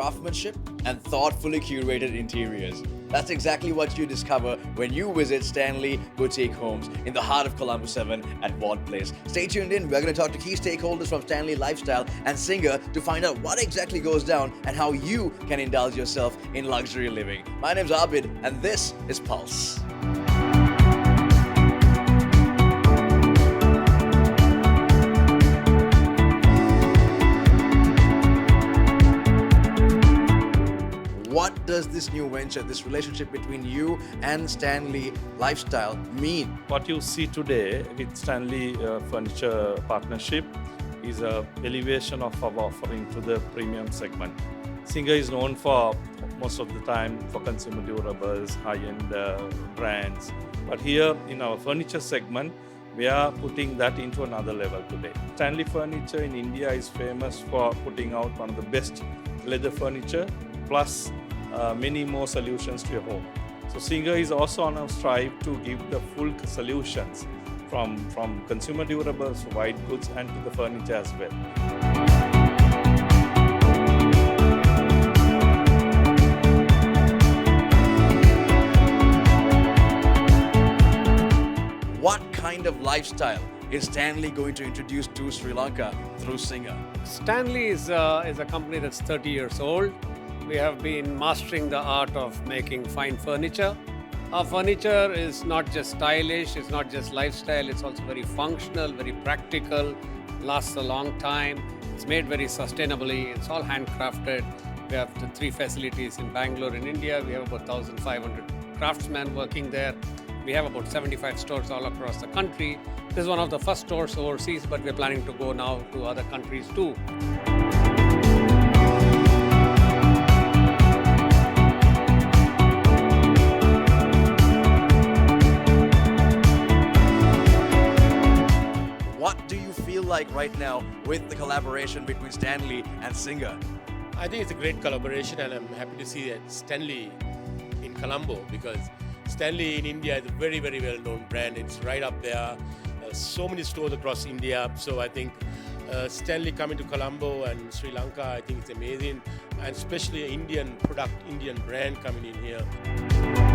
craftsmanship and thoughtfully curated interiors. That's exactly what you discover when you visit Stanley Boutique Homes in the heart of Colombo 7 at Ward Place. Stay tuned in. We're going to talk to key stakeholders from Stanley Lifestyle and Singer to find out what exactly goes down and how you can indulge yourself in luxury living. My name's Abid and this is Pulse. What does this new venture, this relationship between you and Stanley Lifestyle mean? What you see today with Stanley Furniture Partnership is a elevation of our offering to the premium segment. Singer is known for most of the time for consumer durables, high-end brands. But here in our furniture segment, we are putting that into another level today. Stanley Furniture in India is famous for putting out one of the best leather furniture, plus many more solutions to your home. So Singer is also on a strive to give the full solutions from consumer durables, white goods and to the furniture as well. What kind of lifestyle is Stanley going to introduce to Sri Lanka through Singer? Stanley is a company that's 30 years old. We have been mastering the art of making fine furniture. Our furniture is not just stylish, it's not just lifestyle, it's also very functional, very practical, lasts a long time. It's made very sustainably, it's all handcrafted. We have the 3 facilities in Bangalore in India. We have about 1,500 craftsmen working there. We have about 75 stores all across the country. This is one of the first stores overseas, but we're planning to go now to other countries too. What do you feel like right now with the collaboration between Stanley and Singer? I think it's a great collaboration and I'm happy to see that Stanley in Colombo, because Stanley in India is a very, very well-known brand. It's right up there. So many stores across India. So I think Stanley coming to Colombo and Sri Lanka, I think it's amazing. And especially an Indian product, Indian brand coming in here.